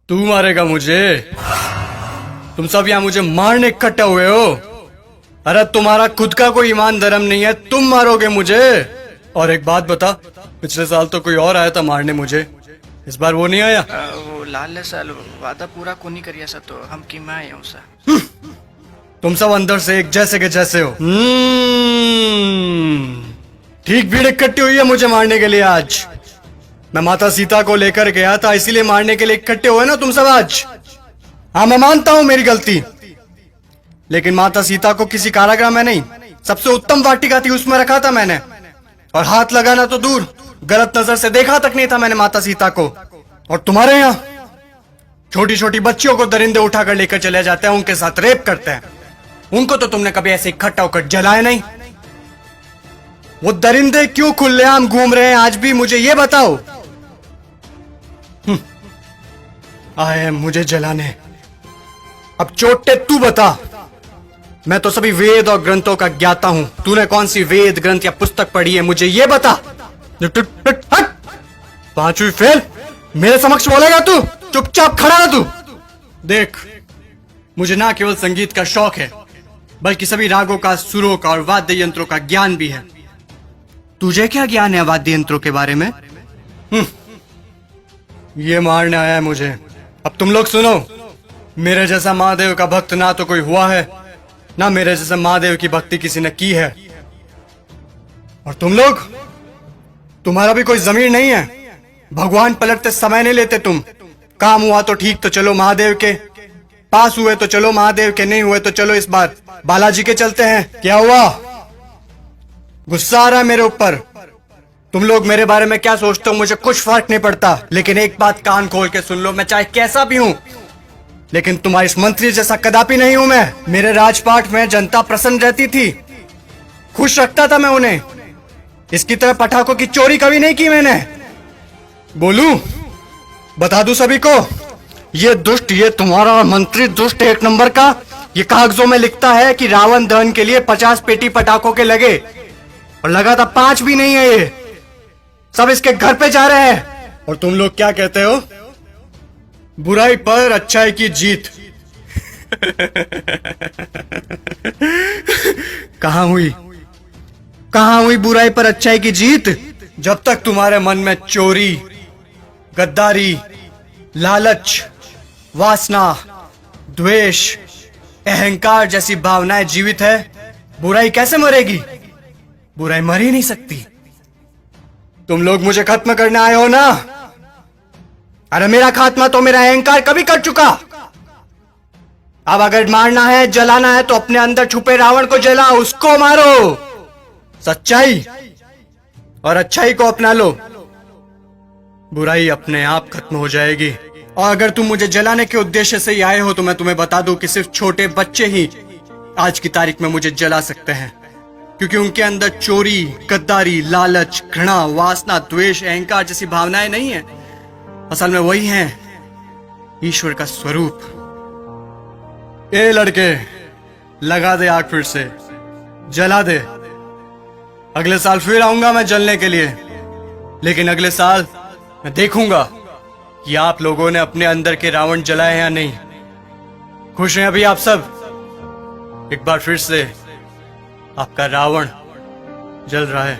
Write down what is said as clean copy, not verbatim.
तू मारेगा मुझे? तुम सब यहाँ मुझे मारने इकट्ठे हुए हो? अरे तुम्हारा खुद का कोई ईमान धर्म नहीं है, तुम मारोगे मुझे? और एक बात बता, पिछले साल तो कोई और आया था मारने मुझे, इस बार वो नहीं आया? वो लाल साल वादा पूरा कोनी करिया सा तो हम की मैं आया हूँ सा। तुम सब अंदर से एक जैसे के जैसे हो। ठीक भीड़ इकट्ठी हुई है मुझे मारने के लिए आज। मैं माता सीता को लेकर गया था, इसीलिए मारने के लिए इकट्ठे हुए ना तुम सब आज। हाँ, मैं मानता हूं मेरी गलती, लेकिन माता सीता को किसी कारागृह में नहीं, सबसे उत्तम वाटिका थी उसमें रखा था मैंने। और हाथ लगाना तो दूर, गलत नजर से देखा तक नहीं था मैंने माता सीता को। और तुम्हारे यहाँ छोटी छोटी बच्चियों को दरिंदे उठाकर लेकर चले जाते हैं, उनके साथ रेप करते हैं। उनको तो तुमने कभी ऐसे इकट्ठा होकर जलाया नहीं। वो दरिंदे क्यों खुलेआम घूम रहे हैं आज भी, मुझे ये बताओ। आए मुझे जलाने। अब चोटे तू बता। मैं तो सभी वेद और ग्रंथों का ज्ञाता हूं, तूने कौन सी वेद ग्रंथ या पुस्तक पढ़ी है, मुझे ये बता। पांचवी फेल मेरे समक्ष बोलेगा तू? चुपचाप खड़ा रह तू। देख, मुझे ना केवल संगीत का शौक है, बल्कि सभी रागों का, सुरों का और वाद्य यंत्रों का ज्ञान भी है। तुझे क्या ज्ञान है वाद्य यंत्रों के बारे में? ये मारने आया है मुझे। अब तुम लोग सुनो, मेरे जैसा महादेव का भक्त ना तो कोई हुआ है, ना मेरे जैसा महादेव की भक्ति किसी ने की है। और तुम लोग, तुम्हारा भी कोई जमीर नहीं है। भगवान पलटते समय नहीं लेते तुम। काम हुआ तो ठीक, तो चलो महादेव के पास, हुए तो चलो महादेव के, नहीं हुए तो चलो इस बार बालाजी के चलते हैं। क्या हुआ? गुस्सा आ रहा है मेरे ऊपर? तुम लोग मेरे बारे में क्या सोचते हो मुझे कुछ फर्क नहीं पड़ता, लेकिन एक बात कान खोल के सुन लो, मैं चाहे कैसा भी हूं, लेकिन तुम्हारी इस मंत्री जैसा कदापि नहीं हूं मैं। मेरे राजपाट में जनता प्रसन्न रहती थी, खुश रखता था मैं उन्हें। इसकी तरह पटाखों की चोरी कभी नहीं की मैंने। बोलूं, बता दूं सभी को, ये दुष्ट, ये तुम्हारा मंत्री दुष्ट एक नंबर का, ये कागजों में लिखता है कि रावण दहन के लिए 50 पेटी पटाखों के लगे, और लगा था 5 भी नहीं है, ये सब इसके घर पे जा रहे हैं। और तुम लोग क्या कहते हो? बुराई पर अच्छाई की जीत। कहां हुई, कहां हुई बुराई पर अच्छाई की जीत? जब तक तुम्हारे मन में चोरी, गद्दारी, लालच, वासना, द्वेष, अहंकार जैसी भावनाएं जीवित है, बुराई कैसे मरेगी? बुराई मर ही नहीं सकती। तुम लोग मुझे खत्म करने आए हो ना? अरे मेरा खात्मा तो मेरा अहंकार कभी कर चुका। अब अगर मारना है, जलाना है, तो अपने अंदर छुपे रावण को जला, उसको मारो। सच्चाई और अच्छाई को अपना लो, बुराई अपने आप खत्म हो जाएगी। और अगर तुम मुझे जलाने के उद्देश्य से ही आए हो, तो मैं तुम्हें बता दूं कि सिर्फ छोटे बच्चे ही आज की तारीख में मुझे जला सकते हैं, क्योंकि उनके अंदर चोरी, गद्दारी, लालच, घृणा, वासना, द्वेष, अहंकार जैसी भावनाएं नहीं है। असल में वही हैं ईश्वर का स्वरूप। ए लड़के, लगा दे आग, फिर से जला दे। अगले साल फिर आऊंगा मैं जलने के लिए, लेकिन अगले साल मैं देखूंगा कि आप लोगों ने अपने अंदर के रावण जलाए हैं या नहीं। खुश हैं अभी आप सब? एक बार फिर से आपका रावण जल रहा है।